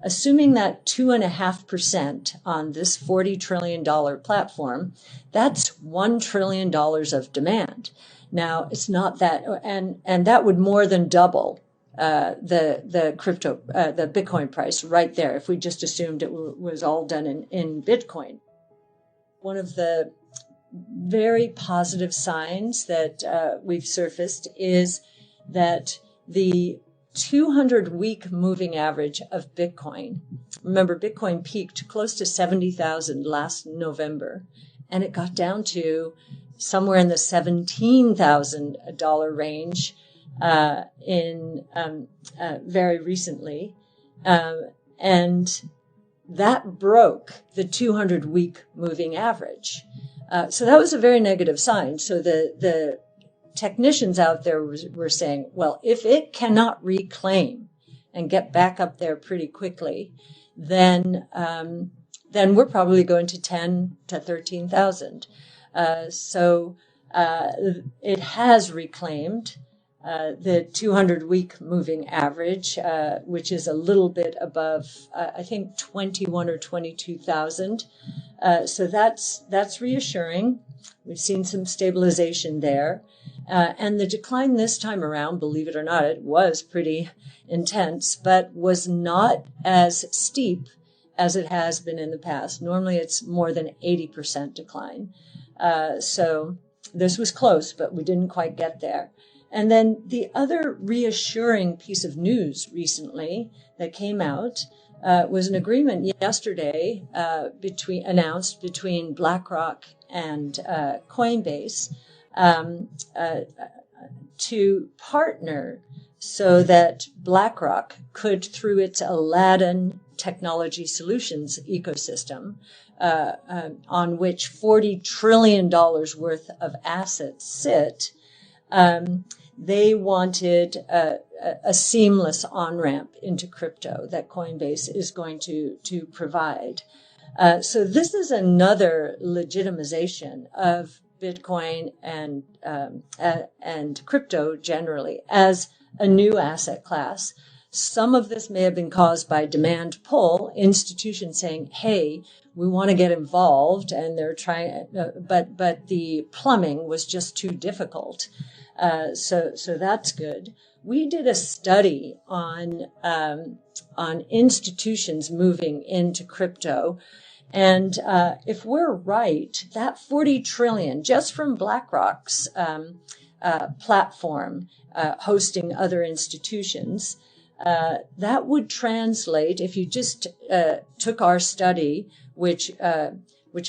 assuming that 2.5% on this $40 trillion platform, that's $1 trillion of demand. Now, it's not that, and that would more than double the Bitcoin price right there if we just assumed it was all done in Bitcoin. One of the very positive signs that we've surfaced is that the 200-week moving average of Bitcoin. Remember, Bitcoin peaked close to 70,000 last November, and it got down to somewhere in the $17,000 range very recently, and that broke the 200-week moving average. So that was a very negative sign. So the technicians out there were saying, well, if it cannot reclaim and get back up there pretty quickly, then we're probably going to 10 to 13,000. So it has reclaimed the 200-week moving average, which is a little bit above, I think, 21 or 22,000. So that's reassuring. We've seen some stabilization there. And the decline this time around, believe it or not, it was pretty intense, but was not as steep as it has been in the past. Normally it's more than 80% decline. So this was close, but we didn't quite get there. And then the other reassuring piece of news recently that came out was an agreement yesterday announced between BlackRock and Coinbase to partner so that BlackRock could, through its Aladdin technology solutions ecosystem, on which $40 trillion worth of assets sit, they wanted a seamless on-ramp into crypto that Coinbase is going to provide. So this is another legitimization of Bitcoin and crypto generally as a new asset class. Some of this may have been caused by demand pull, institutions saying, hey, we want to get involved, and they're trying, but the plumbing was just too difficult. So that's good. We did a study on institutions moving into crypto. And if we're right, that 40 trillion just from BlackRock's platform hosting other institutions, that would translate, if you just took our study, which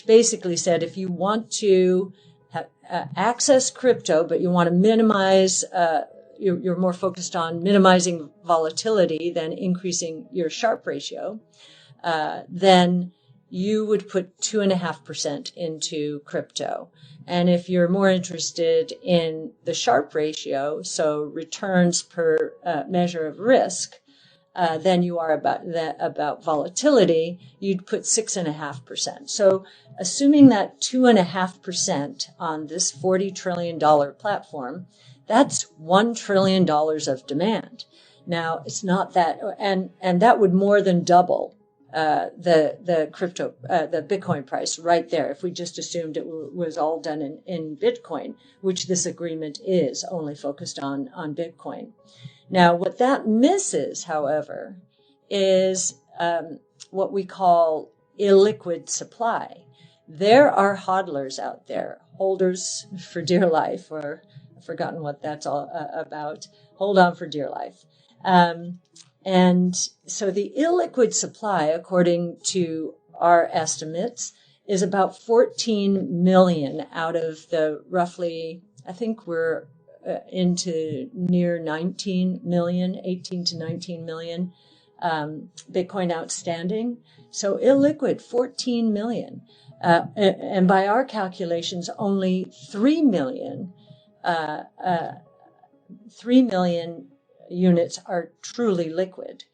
basically said if you want to access crypto, but you want to minimize, you're more focused on minimizing volatility than increasing your Sharpe ratio, then you would put 2.5% into crypto. And if you're more interested in the Sharpe ratio, so returns per measure of risk, than you are about volatility, you'd put 6.5%. So assuming that 2.5% on this $40 trillion platform, that's $1 trillion of demand. Now, it's not that, and that would more than double the Bitcoin price right there if we just assumed it was all done in Bitcoin, which this agreement is only focused on Bitcoin. Now, what that misses, however, is what we call illiquid supply. There are hodlers out there, holders for dear life, or I've forgotten what that's all about. Hold on for dear life. And so the illiquid supply, according to our estimates, is about 14 million out of the roughly, I think we're into near 19 million, 18 to 19 million Bitcoin outstanding. So illiquid, 14 million. And by our calculations, only 3 million units are truly liquid.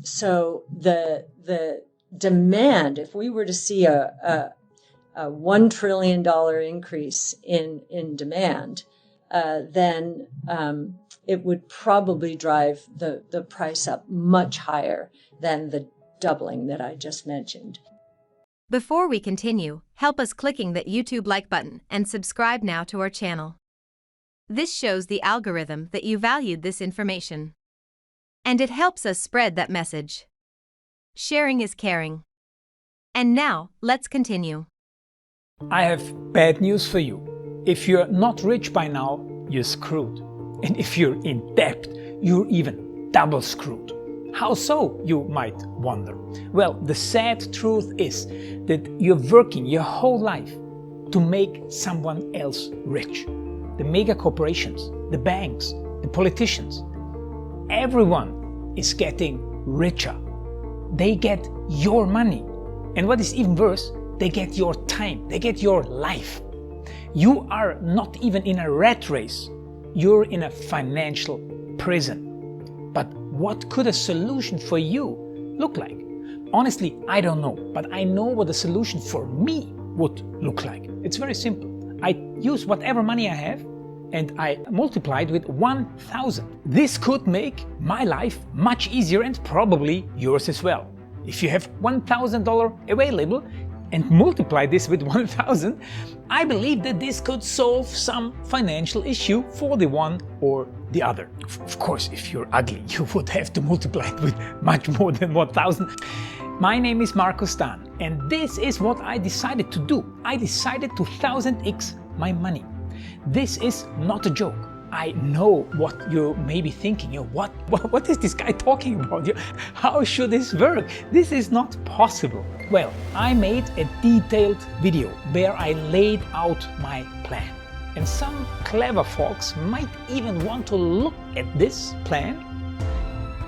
So the demand, if we were to see a $1 trillion increase in demand, then it would probably drive the price up much higher than the doubling that I just mentioned. Before we continue, help us clicking that YouTube like button and subscribe now to our channel. This shows the algorithm that you valued this information. And it helps us spread that message. Sharing is caring. And now, let's continue. I have bad news for you. If you're not rich by now, you're screwed. And if you're in debt, you're even double screwed. How so, you might wonder? Well, the sad truth is that you're working your whole life to make someone else rich. The mega corporations, the banks, the politicians, everyone is getting richer. They get your money. And what is even worse, they get your time, they get your life. You are not even in a rat race, you're in a financial prison. But what could a solution for you look like? Honestly, I don't know, but I know what a solution for me would look like. It's very simple. I use whatever money I have and I multiply it with 1,000. This could make my life much easier and probably yours as well. If you have $1,000 available and multiply this with 1,000, I believe that this could solve some financial issue for the one or the other. Of course, if you're ugly, you would have to multiply it with much more than 1,000. My name is Markus Dahn, and this is what I decided to do. I decided to 1000x my money. This is not a joke. I know what you may be thinking. What is this guy talking about? How should this work? This is not possible. Well, I made a detailed video where I laid out my plan. And some clever folks might even want to look at this plan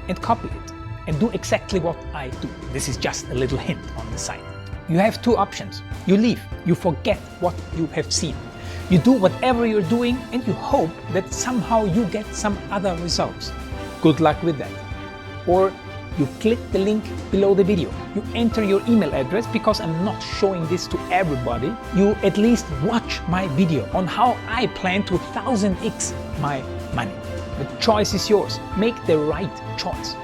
and copy it and do exactly what I do. This is just a little hint on the side. You have two options. You leave, you forget what you have seen. You do whatever you're doing and you hope that somehow you get some other results. Good luck with that. Or you click the link below the video. You enter your email address because I'm not showing this to everybody. You at least watch my video on how I plan to 1000x my money. The choice is yours. Make the right choice.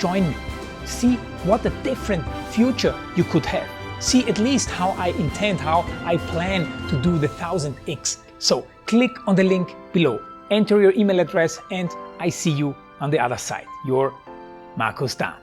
Join me. See what a different future you could have. See at least how I intend, how I plan to do the 1000x. So click on the link below, enter your email address, and I see you on the other side. Your Markus Dahn.